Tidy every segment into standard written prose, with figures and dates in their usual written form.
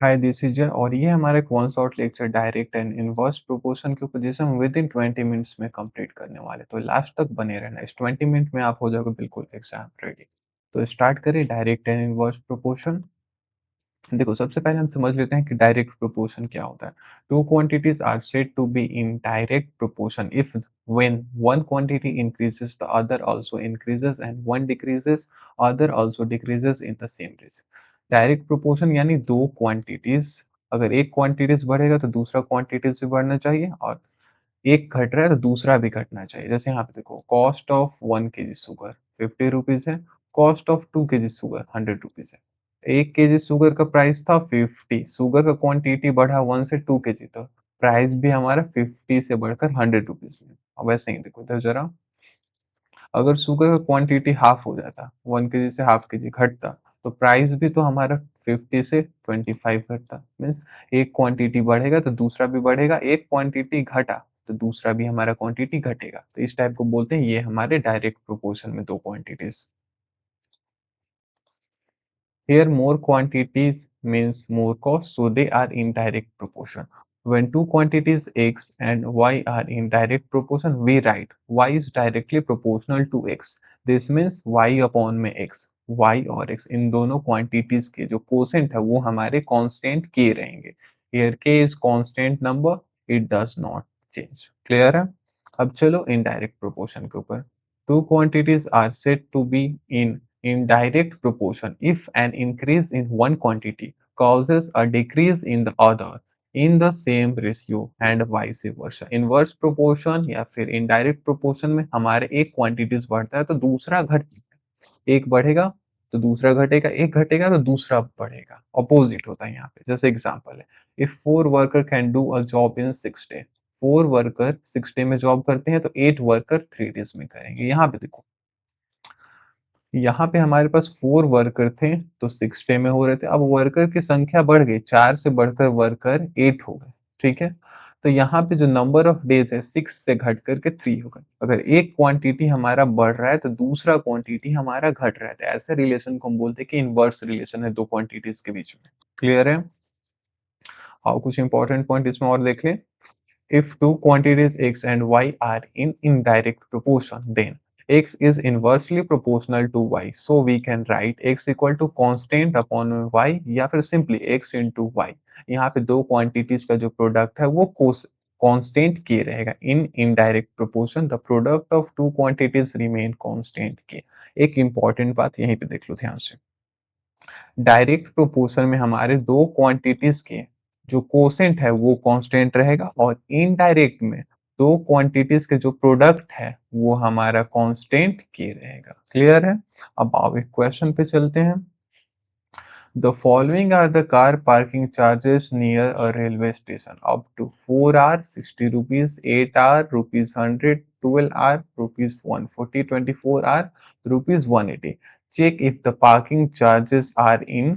Hi this is जय और ये हमारा एक one shot lecture direct and inverse proportion के ऊपर जिसे हम विद इन 20 मिनट्स में कंप्लीट करने वाले, तो लास्ट तक बने रहना। इस 20 मिनट में आप हो जाओगे बिल्कुल एग्जाम रेडी। तो स्टार्ट करें डायरेक्ट एंड इनवर्स प्रोपोर्शन। देखो, सबसे पहले हम समझ लेते हैं कि डायरेक्ट प्रोपोर्शन क्या होता है। Two quantities are said to be in direct proportion if when one quantity increases the other also increases and one decreases other also decreases in the same ratio. Direct proportion यानी दो quantities, अगर एक quantities बढ़ेगा तो दूसरा quantities भी बढ़ना चाहिए, और एक घट रहा है तो दूसरा भी घटना चाहिए। जैसे यहाँ पे देखो, cost of 1 KG sugar 50 rupees है, cost of 2 KG sugar 100 rupees है। 1 केजी शुगर का प्राइस था 50, शुगर का क्वांटिटी बढ़ा 1 से 2 केजी, तो प्राइस भी हमारा 50 से बढ़कर 100 रुपीज में। अब वैसे ही देखो इधर जरा, अगर शुगर का क्वांटिटी हाफ हो जाता, 1 केजी से हाफ केजी घटता, तो प्राइस भी तो हमारा 50 से 25 घटता। मीन्स एक क्वांटिटी बढ़ेगा तो दूसरा भी बढ़ेगा, एक क्वांटिटी घटा तो दूसरा भी हमारा क्वांटिटी घटेगा। तो इस टाइप को बोलते हैं, ये हमारे डायरेक्ट प्रोपोर्शन में दो quantities. Here more quantities means more cost, so they are in direct proportion. When two quantities x and y are in direct proportion, we write y is directly proportional to x. This means y upon में x, y और x इन दोनों quantities के जो quotient है वो हमारे constant k रहेंगे। Here k is constant number, it does not change. Clear है? अब चलो indirect proportion के ऊपर। Two quantities are said to be in direct proportion if an increase in one quantity causes a decrease in the other in the same ratio and vice versa. Inverse proportion या फिर indirect proportion में हमारे एक quantities बढ़ता है तो दूसरा घटता है, एक बढ़ेगा तो दूसरा घटेगा, एक घटेगा तो दूसरा बढ़ेगा। ऑपोजिट होता है यहाँ पे। जैसे एग्जांपल है, if 4 worker can do a job in 6 day, 4 worker 6 day में जॉब करते हैं तो 8 वर्कर 3 डेज में करेंगे। यहाँ पे देखो, यहाँ पे हमारे पास 4 वर्कर थे तो 6 डे में हो रहे थे। अब वर्कर की संख्या बढ़ गई, 4 से बढ़कर वर्कर 8 हो गए। ठीक है, तो यहाँ पे जो नंबर ऑफ डेज है 6 से घट करके 3 हो गए। अगर एक क्वांटिटी हमारा बढ़ रहा है तो दूसरा क्वांटिटी हमारा घट रहा है, तो ऐसे रिलेशन को हम बोलते हैं कि इनवर्स रिलेशन है दो क्वांटिटीज के बीच में। क्लियर है? और कुछ इंपॉर्टेंट पॉइंट इसमें और देख ले। If two quantities x and y are in indirect proportion, then x is inversely proportional to y. So we can write x equal to constant upon y या फिर simply x into y. यहाँ पे दो quantities का जो product है वो constant k रहेगा। In indirect proportion, the product of two quantities remain constant k. एक important बात यहीं पे देख लो ध्यान से। डायरेक्ट प्रोपोर्शन में हमारे दो क्वांटिटीज के जो कोसेंट है वो कांस्टेंट रहेगा, और इनडायरेक्ट में दो क्वांटिटीज के जो प्रोडक्ट है वो हमारा कांस्टेंट के रहेगा। क्लियर है? अब आओ एक क्वेश्चन पे चलते हैं। The following are the car parking charges near a railway station: up to 4 hours 60 rupees, 8 hour rupees 100, 12 hour rupees 140, 24 hour rupees 180. Check if the parking charges are in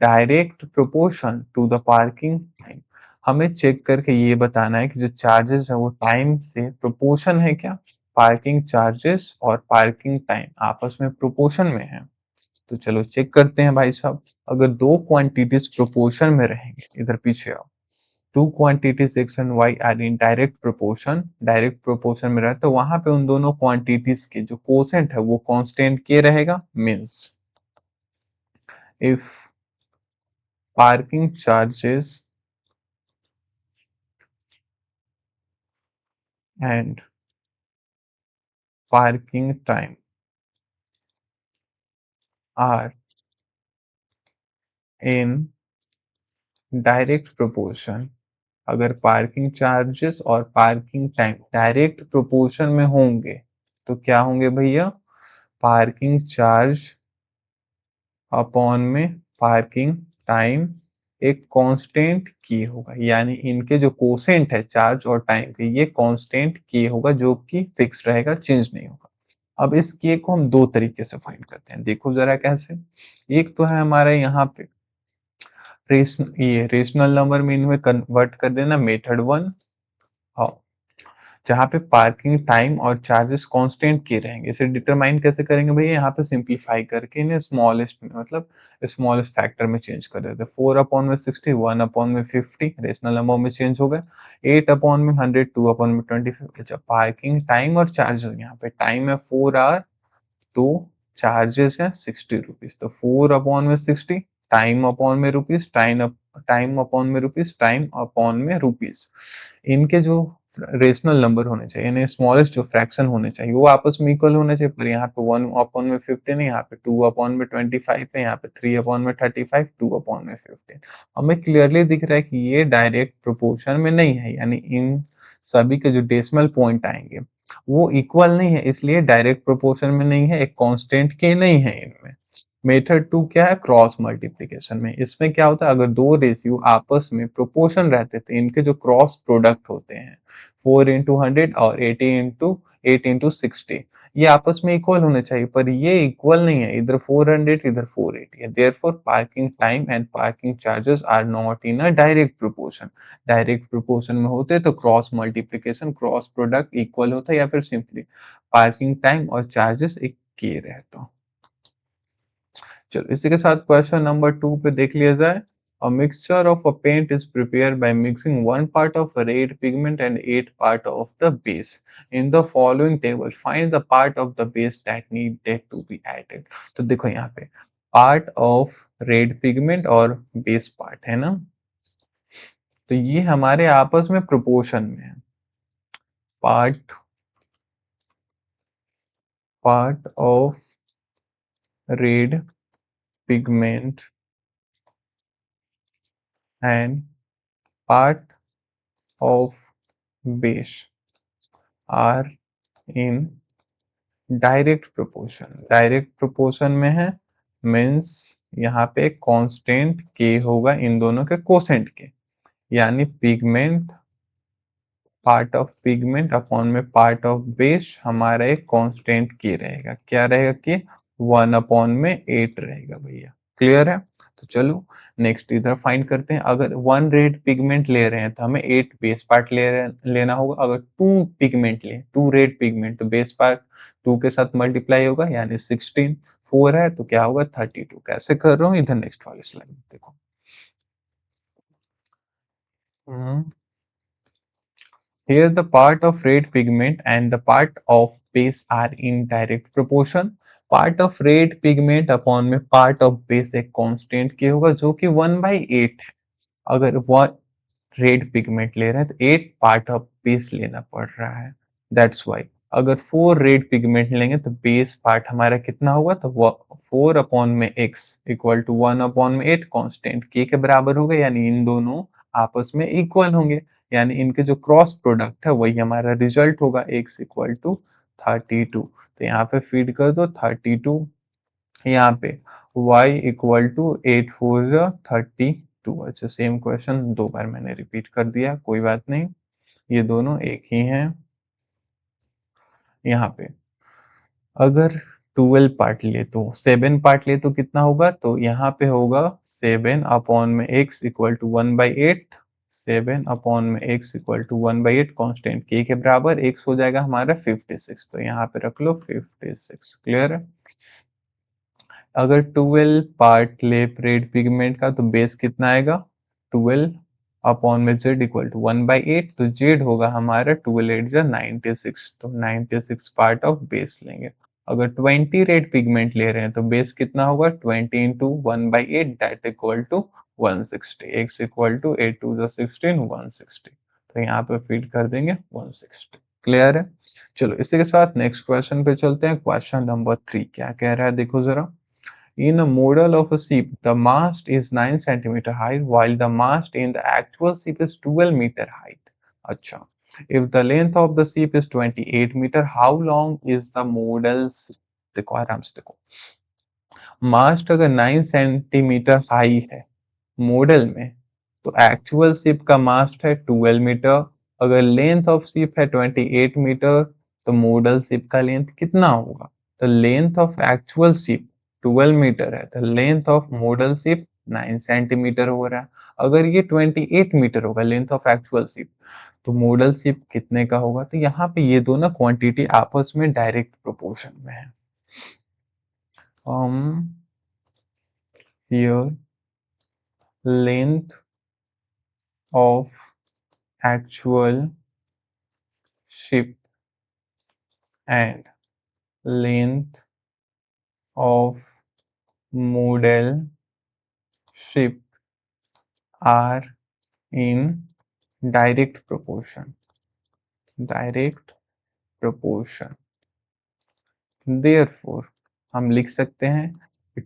direct proportion to the parking time. हमें check करके ये बताना है कि जो charges है वो time से प्रोपोर्शन है क्या। पार्किंग चार्जेस और पार्किंग टाइम आपस में प्रोपोर्शन में है। तो चलो चेक करते हैं भाई साहब। अगर दो क्वांटिटीज प्रोपोर्शन में रहेंगे, इधर पीछे आओ, two quantities X and Y are in direct proportion, direct proportion में रहे तो वहां पे उन दोनों क्वांटिटीज के जो कोसेंट है वो कांस्टेंट के रहेगा। Means if parking charges and parking time are in direct proportion, अगर पार्किंग चार्जेस और पार्किंग टाइम डायरेक्ट प्रोपोर्शन में होंगे तो क्या होंगे भैया? पार्किंग चार्ज अपॉन में पार्किंग टाइम एक कांस्टेंट की होगा, यानी इनके जो कोसेंट है चार्ज और टाइम के ये कांस्टेंट की होगा, जो कि फिक्स रहेगा, चेंज नहीं होगा। अब इस के को हम दो तरीके से फाइंड करते हैं, देखो जरा कैसे। एक तो है हमारा यहाँ पे ये रेशनल नंबर में इनमें कन्वर्ट कर देना, मेथड वन। हाँ, जहाँ पे पार्किंग टाइम और चार्जेस कांस्टेंट के रहेंगे। इसे डिटरमाइन कैसे करेंगे भैया? यहाँ पे सिंप्लीफाई करके इन्हें स्मॉलेस्ट में मतलब स्मॉलेस्ट फैक्टर में चेंज कर देते हैं। 4 अपॉन में 60, 1 अपॉन में 50 रेशनल नंबर में चेंज हो गए। 8 अपॉन में 100, 2 अपॉन में 25। अच्छा, पार्किंग टाइम और चार्जेस, यहाँ पे टाइम है 4 आवर, तो चार्जेस है 60 रुपीज। तो 4 अपॉन में 60, टाइम अपॉन में रुपीज, टाइम अपॉन में रुपीज, टाइम अपॉन में रुपीज। इनके जो रेशनल नंबर होने चाहिए, यानी स्मॉलेस्ट जो फ्रैक्शन होने चाहिए वो आपस में इक्वल होने चाहिए। पर यहाँ पे 1 अपॉन में 15 है, यहाँ पे 2 अपॉन में 25 है, यहाँ पे 3 अपॉन में 35, 2 अपॉन में 15। हमें क्लियरली दिख रहा है कि ये डायरेक्ट प्रोपोर्शन में नहीं है, यानी इन सभी के जो डेसिमल पॉइंट आएंगे वो इक्वल नहीं है, इसलिए डायरेक्ट प्रोपोर्शन में नहीं है, एक कांस्टेंट के नहीं है इनमें। मेथड 2 क्या है? क्रॉस मल्टीप्लिकेशन में। इसमें क्या होता है, अगर दो रेशियो आपस में प्रोपोर्शन रहते थे, इनके जो क्रॉस प्रोडक्ट होते हैं 4 इंटू 100 और 8 इंटू 60, ये आपस में इक्वल होने चाहिए, पर ये इक्वल नहीं है, इधर 400 इधर 480 है। Therefore parking time and parking charges are not in a direct proportion. Direct proportion में होते तो cross multiplication, cross product equal होता, या फिर सिंपली पार्किंग टाइम और चार्जेस एक के रहता। चलो इसी के साथ क्वेश्चन नंबर 2 पे देख लिया जाए। A mixture of a paint is prepared by mixing 1 part of a red pigment and 8 part of the base. In the following table, find the part of the base that needed to be added. तो देखो यहाँ पे part of red pigment और base part है ना, तो ये हमारे आपस में प्रोपोर्शन में है। part of red pigment and part of base are in direct proportion. Direct proportion में है मीन्स यहाँ पे कांस्टेंट के होगा इन दोनों के कोसेंट के, यानी pigment, part of pigment upon में पार्ट ऑफ बेस हमारा एक कांस्टेंट के रहेगा। क्या रहेगा? कि 1 अपॉन में 8 रहेगा भैया। क्लियर है? तो चलो नेक्स्ट इधर फाइंड करते हैं। अगर 1 रेड पिगमेंट ले रहे हैं तो हमें 8 बेस पार्ट लेना होगा। अगर 2 पिगमेंट ले, 2 रेड पिगमेंट, तो बेस पार्ट 2 के साथ मल्टीप्लाई होगा, यानी 16। 4 है तो क्या होगा? 32। कैसे कर रहा हूँ इधर नेक्स्ट वाली स्लाइड में देखो। Here the part of red pigment and the part of base are in direct proportion. Part of red pigment upon में part of base एक constant के होगा जो कि 1/8 है। अगर रेड पिगमेंट ले रहे हैं तो 8 पार्ट ऑफ बेस लेना पड़ रहा है, दैट्स वाई। अगर 4 रेड पिगमेंट लेंगे तो बेस पार्ट हमारा कितना होगा? तो 4 अपॉन में x इक्वल टू 1 अपॉन में 8 कांस्टेंट के बराबर होगा, यानी इन दोनों आपस में इक्वल होंगे, यानी इनके जो क्रॉस प्रोडक्ट है वही हमारा रिजल्ट होगा, x इक्वल टू 32। तो यहाँ पे फीड कर दो 32, यहाँ पे y इक्वल टू 8 4 32। अच्छा, सेम क्वेश्चन 2 बार मैंने रिपीट कर दिया, कोई बात नहीं, ये दोनों एक ही हैं। यहाँ पे अगर 12 पार्ट ले तो 7 पार्ट ले तो कितना होगा? तो यहाँ पे होगा 7 अपॉन में x इक्वल टू 1/8, 7 अपॉन में x equal to 1/8 constant k के बराबर, x हो जाएगा हमारा 56। तो यहाँ पे रख लो 56। क्लियर है? अगर 12 पार्ट ले रेड पिगमेंट का तो बेस कितना आएगा? 12 अपॉन में z इक्वल टू 1/8, तो z होगा हमारा 12 8 जा 96, तो 96 पार्ट ऑफ बेस लेंगे। अगर 20 रेड पिगमेंट ले रहे हैं तो बेस कितना होगा? 20 into 1/8 that equal to 160, x equal to 8 2 जा 16 160। तो यहाँ पे फीड कर देंगे 160। क्लियर है? चलो इसी के साथ नेक्स्ट क्वेश्चन पे चलते हैं। क्वेश्चन नंबर 3 क्या कह रहा है देखो जरा। In a model of a ship, the mast is 9 centimeter high, while the mast in the actual ship is 12-meter height. अच्छा, if the length of the ship is 28 meter, how long is the model ship? देखो आराम से देखो, मास्ट अगर 9 centimetre high है model में, तो actual ship का मास्ट है 12 मीटर। अगर लेंथ ऑफ शिप है 28 मीटर, तो मॉडल शिप का लेंथ कितना होगा? तो length of actual ship 12 metre है, तो length of model ship 9 centimetre हो रहा है। अगर ये 28 मीटर होगा लेंथ ऑफ एक्चुअल शिप, तो मोडल शिप कितने का होगा? तो यहाँ पे ये दोनों क्वांटिटी आपस में डायरेक्ट प्रोपोर्शन में है। Here length of actual ship and length of model ship are in direct proportion. Direct proportion. Therefore हम लिख सकते हैं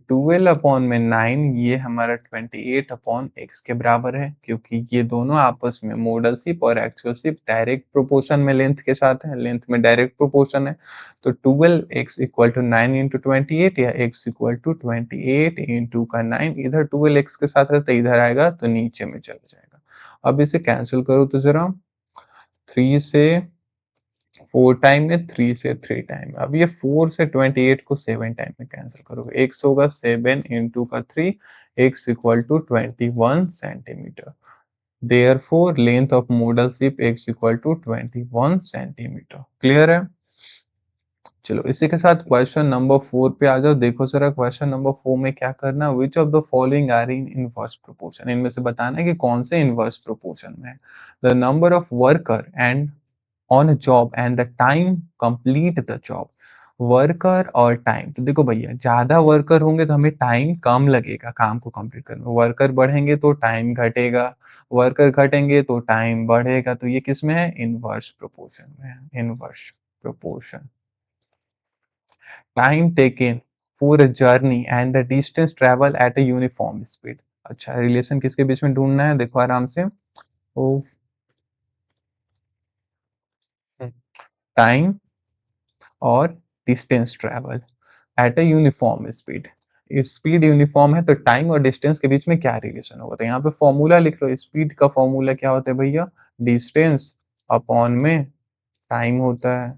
12 अपॉन में 9 ये हमारा 28 अपॉन x के बराबर है, क्योंकि ये दोनों आपस में मॉडल शिप और एक्चुअल शिप डायरेक्ट प्रोपोर्शन में लेंथ के साथ है, लेंथ में डायरेक्ट प्रोपोर्शन है। तो 12x इक्वल टू 9 इंटू 28 या x इक्वल टू 28 इंटू का 9, इधर 12x के साथ रहता इधर आएगा तो नीचे में चला जाएगा। अब इसे कैंसिल करो तो जरा 3 से 4 टाइम में, 3 से 3 टाइम में। अब ये 4 से 28 को 7 टाइम में कैंसिल करोगे, x होगा 7 इंटू का 3, x equal to 21 centimetre. Therefore length of model ship x equal to 21 centimetre. Clear है? चलो इसी के साथ क्वेश्चन नंबर 4 पे आ जाओ। देखो जरा क्वेश्चन नंबर 4 में क्या करना है। Which of the following are in inverse proportion, इनमें से बताना है कि कौन से इनवर्स प्रोपोर्शन में है। The number of worker and on a job and the time complete the job. Worker और टाइम, तो देखो भैया ज्यादा वर्कर होंगे तो हमें टाइम कम लगेगा काम को कंप्लीट करने में, वर्कर बढ़ेंगे तो टाइम घटेगा, वर्कर घटेंगे तो टाइम बढ़ेगा। तो ये किस में है? इनवर्स प्रोपोर्शन में है, inverse proportion. Time taken for a journey and the distance travel at a uniform speed. अच्छा रिलेशन किसके बीच में ढूंढना है, देखो आराम से। टाइम और distance travel at a uniform speed. Speed uniform है तो टाइम और डिस्टेंस के बीच में क्या रिलेशन होगा? तो यहाँ पे फॉर्मूला लिख लो। स्पीड का फॉर्मूला क्या होता है भैया? डिस्टेंस अपॉन में टाइम होता है।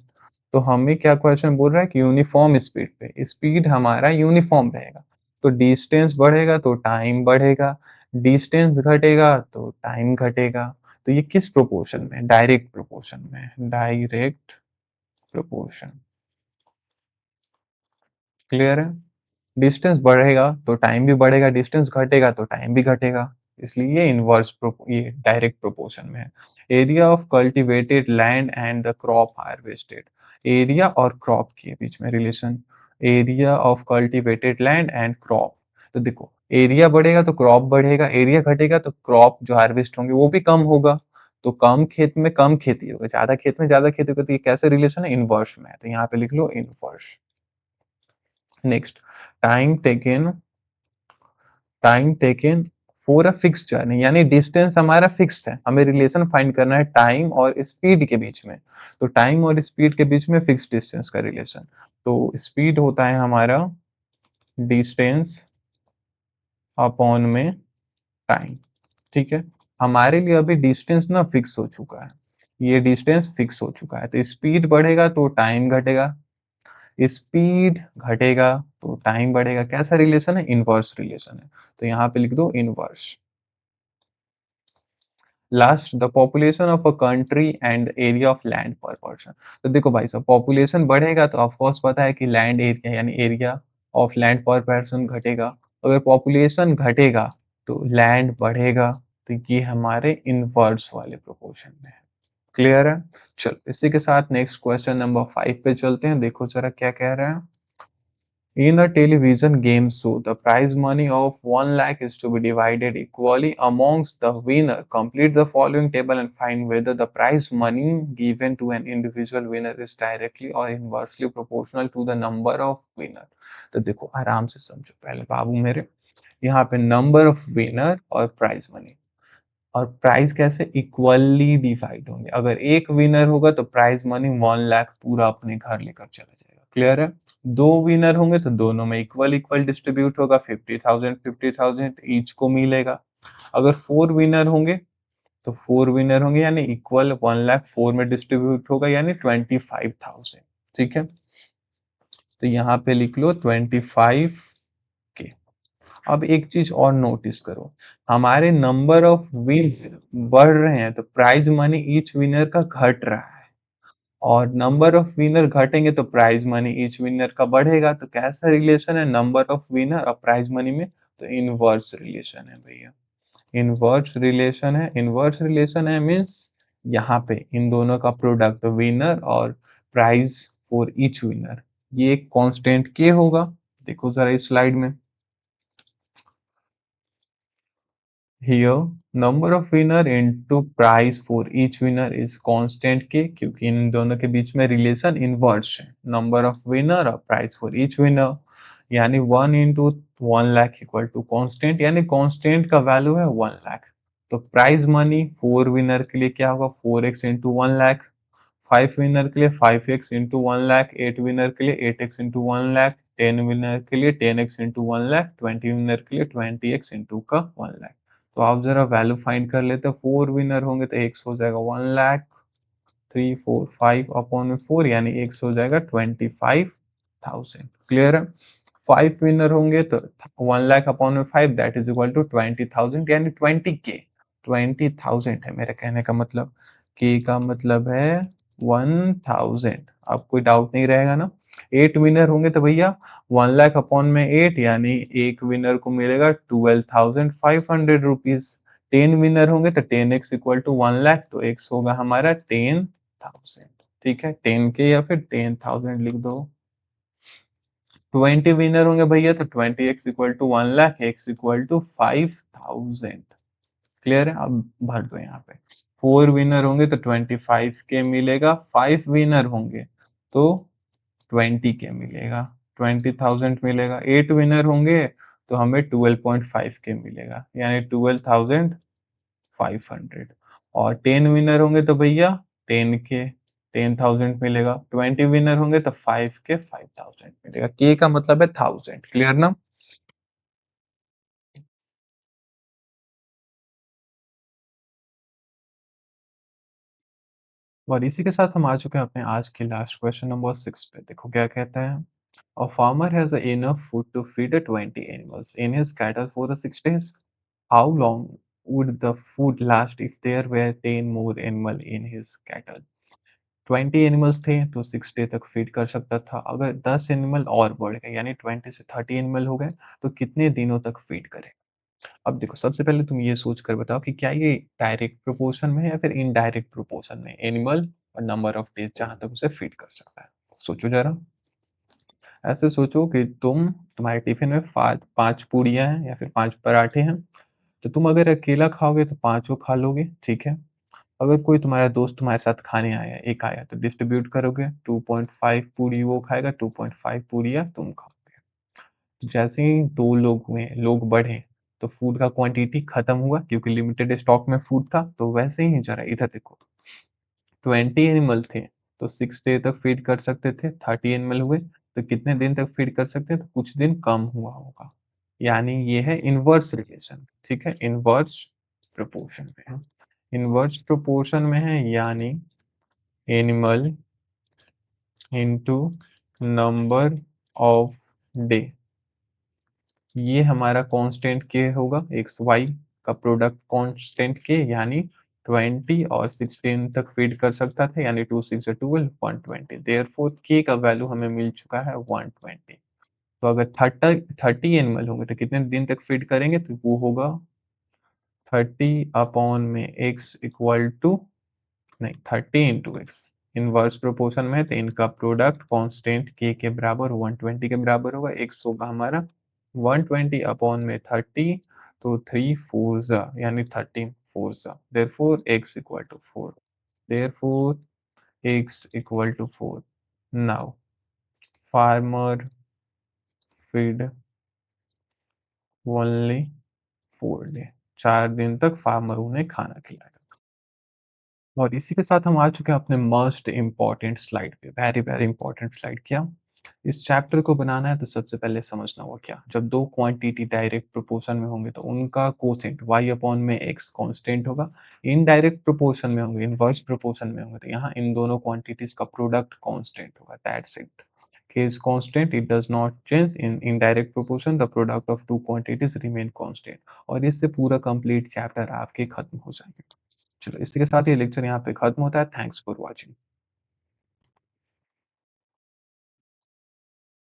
तो हमें क्या क्वेश्चन बोल रहा है कि यूनिफॉर्म स्पीड पे स्पीड हमारा यूनिफॉर्म रहेगा, तो डिस्टेंस बढ़ेगा तो टाइम बढ़ेगा, डिस्टेंस घटेगा तो टाइम घटेगा। तो ये किस प्रोपोर्शन में? डायरेक्ट प्रोपोर्शन में, डायरेक्ट प्रोपोर्शन। क्लियर है? डिस्टेंस बढ़ेगा तो टाइम भी बढ़ेगा, डिस्टेंस घटेगा तो टाइम भी घटेगा, इसलिए ये ये डायरेक्ट प्रोपोर्शन में है। Area of cultivated land and the crop harvested. Area और क्रॉप के बीच में relation, area of cultivated land and crop. तो देखो एरिया बढ़ेगा तो क्रॉप बढ़ेगा, एरिया घटेगा तो क्रॉप जो हार्वेस्ट होंगे वो भी कम होगा। तो कम खेत में कम खेती होगा, ज्यादा खेत में ज्यादा खेती होगी। तो ये कैसे रिलेशन है? इनवर्स में है, तो यहाँ पे लिख लो inverse. Next, time taken, time taken for a fix journey, यानी डिस्टेंस हमारा फिक्स है, हमें रिलेशन फाइंड करना है टाइम और स्पीड के बीच में। तो टाइम और स्पीड के बीच में फिक्स डिस्टेंस का रिलेशन, तो स्पीड होता है हमारा डिस्टेंस अपॉन में टाइम। ठीक है, हमारे लिए अभी डिस्टेंस ना फिक्स हो चुका है, ये डिस्टेंस फिक्स हो चुका है। तो स्पीड बढ़ेगा तो टाइम घटेगा, स्पीड घटेगा तो टाइम बढ़ेगा। कैसा रिलेशन है? इनवर्स रिलेशन है, तो यहाँ पे लिख दो inverse. Last, the population of a country and area of land पर पर्सन। तो देखो भाई साहब पॉपुलेशन बढ़ेगा तो ऑफ कोर्स पता है कि लैंड एरिया यानी एरिया ऑफ लैंड पर पर्सन घटेगा। अगर पॉपुलेशन घटेगा तो लैंड बढ़ेगा, तो ये हमारे इनवर्स वाले प्रोपोर्शन में है। क्लियर है? चलो इसी के साथ नेक्स्ट क्वेश्चन नंबर 5 पे चलते हैं। देखो जरा क्या कह रहे हैं। In a television game show, the prize money of 1 lakh is to be divided equally amongst the winner. Complete the following table and find whether the prize money given to an individual winner is directly or inversely proportional to the number of winner. तो देखो आराम से समझो पहले बाबू मेरे, यहाँ पे number of winner और प्राइज मनी, और प्राइज कैसे इक्वली डिवाइड होंगे। अगर एक विनर होगा तो प्राइज मनी 1 लाख पूरा अपने घर लेकर चला जाएगा। क्लियर है? दो विनर होंगे तो दोनों में इक्वल इक्वल डिस्ट्रीब्यूट होगा, 50,000 ईच को मिलेगा। अगर 4 विनर होंगे तो 4 विनर होंगे यानी इक्वल 1 लाख 4 में डिस्ट्रीब्यूट होगा यानी 25,000। ठीक है, तो यहाँ पे लिख लो 25 के। अब एक चीज़ और नोटिस करो, हमारे नंबर ऑफ विन बढ़ रहे हैं तो प्राइज़ मनी ईच विनर का घट रहा है और नंबर ऑफ विनर घटेंगे तो प्राइज़ मनी ईच विनर का बढ़ेगा। तो कैसा रिलेशन है नंबर ऑफ विनर और प्राइज़ मनी में? तो इनवर्स रिलेशन है भैया। इनवर्स रिलेशन है, इनवर्स रिलेशन है मीन्स यहाँ पे इन दोनों का प्रोडक्ट विनर और प्राइज़ फॉर ईच विनर ये एक कांस्टेंट के होगा। देखो ज़रा इस स्लाइड में। Here, number of winner into price for each winner is constant k क्योंकि इन दोनों के बीच में रिलेशन इनवर्स है नंबर ऑफ विनर और प्राइस फॉर ईच विनर यानी 1 into 1 lakh equal to constant यानी कांस्टेंट का वैल्यू है 1 लाख। तो प्राइज मनी 4 विनर के लिए क्या होगा 4x इंटू 1 लाख, 5 विनर के लिए 5x इंटू 1 लाख, 8 विनर के लिए 8x इंटू 1 लाख, 10 विनर के लिए 10x इंटू 1 लाख, 20 विनर के लिए 20x इंटू का 1 लाख। तो आप जरा वैल्यू फाइंड कर लेते हैं 4 विनर होंगे तो x हो जाएगा 1 लाख, 3 4 5 अपॉन में 4 यानी x हो जाएगा 25,000। क्लियर है? 5 विनर होंगे तो 1 लाख अपॉन में 5 दैट इज इक्वल टू 20,000 यानी 20k। 20,000 है मेरे कहने का मतलब, k का मतलब है 1000। अब कोई डाउट नहीं रहेगा ना। 8 विनर होंगे तो भैया 1 लाख अपॉन में 8 यानी एक विनर को मिलेगा 12,500 रुपीज। 10 विनर होंगे तो 10x इक्वल टू 1 लाख तो x होगा हमारा 10,000। ठीक है 10k या फिर 10,000 लिख दो। 20 विनर होंगे भैया तो 20x equal to 1 lakh, x equal to 5,000। Clear है? अब भर दो यहाँ पे। 4 विनर होंगे तो 25k मिलेगा, 5 विनर होंगे तो 20k मिलेगा, 20,000 मिलेगा। 8 विनर होंगे तो हमें 12.5k मिलेगा यानी 12,500। और 10 विनर होंगे तो भैया 10k 10,000 मिलेगा। 20 विनर होंगे तो 5k 5,000 मिलेगा। k का मतलब है 1000। क्लियर ना? और इसी के साथ हम आ चुके हैं अपने आज के लास्ट क्वेश्चन नंबर 6 पे। देखो क्या कहता है। A farmer has enough food to feed 20 animals in his cattle for 6 days. How long would the food last if there were 10 more animal in his cattle? 20 animals थे तो 6 day तक feed कर सकता था। अगर 10 एनिमल और बढ़ गए यानी 20 से 30 एनिमल हो गए तो कितने दिनों तक फीड करे? अब देखो सबसे पहले तुम ये सोच कर बताओ कि क्या ये डायरेक्ट प्रोपोर्शन में है या फिर इनडायरेक्ट प्रोपोर्शन में एनिमल और नंबर ऑफ डेज जहाँ तक उसे फीड कर सकता है। सोचो जरा। ऐसे सोचो कि तुम्हारे टिफिन में 5 पूड़ियाँ हैं या फिर 5 पराठे हैं। तो तुम अगर अकेला खाओगे तो पाँचों खा लोगे, ठीक है। अगर कोई तुम्हारा दोस्त तुम्हारे साथ खाने आया, एक आया तो डिस्ट्रीब्यूट करोगे, 2.5 पूड़ी वो खाएगा, 2.5 पूड़ियाँ तुम खाओगे। तो जैसे ही 2 लोग हुए, लोग बढ़े, तो फूड का क्वांटिटी खत्म हुआ क्योंकि लिमिटेड स्टॉक में फूड था। तो वैसे ही जरा इधर देखो, 20 एनिमल थे, तो 6 डे तक फीड कर सकते थे, 30 एनिमल हुए, तो कितने दिन तक फीड कर सकते हैं? तो कुछ दिन कम हुआ होगा। यानी ये है इनवर्स रिलेशन, ठीक है? इनवर्स प्रोपोर्शन में है। इनवर्स प्रोपोर्शन में है यानी animal into number of day. ये हमारा कांस्टेंट के होगा, एक्स वाई का प्रोडक्ट कांस्टेंट के यानी 20 और 16 तक फीड कर सकता था यानी 2 6 12 120। देयरफॉर के का वैल्यू हमें मिल चुका है 120। तो अगर 30 एनिमल होंगे तो कितने दिन तक फीड करेंगे? तो वो होगा 30 अपॉन में एक्स इक्वल टू, नहीं 30 इंटू एक्स। इनवर्स प्रोपोर्शन में है तो इनका प्रोडक्ट कांस्टेंट के बराबर 120 के बराबर होगा। एक्स होगा हमारा 120 अपॉन में 30 तो 3 4 जा यानी 13 4 जा। Therefore x equal to 4। Therefore x equal to 4। Now farmer feed only 4 day. 4 दिन तक फार्मर उन्हें खाना खिलाएगा। और इसी के साथ हम आ चुके हैं अपने मोस्ट इम्पॉर्टेंट स्लाइड पे। Very very important slide. क्या इस चैप्टर को बनाना है तो सबसे पहले समझना होगा क्या, जब दो क्वांटिटी डायरेक्ट प्रोपोर्शन में होंगे तो उनका कोसेंट y अपॉन में x कांस्टेंट होगा। इनडायरेक्ट प्रोपोर्शन में होंगे, इनवर्स प्रोपोर्शन में होंगे तो यहाँ इन दोनों क्वांटिटीज का प्रोडक्ट कांस्टेंट होगा। That's it. k is constant, it does not change. In indirect proportion, the product of two quantities remain constant. और इससे पूरा कंप्लीट चैप्टर आपके खत्म हो जाएंगे। चलो इसी के साथ ये लेक्चर यहाँ पे खत्म होता है। Thanks for watching.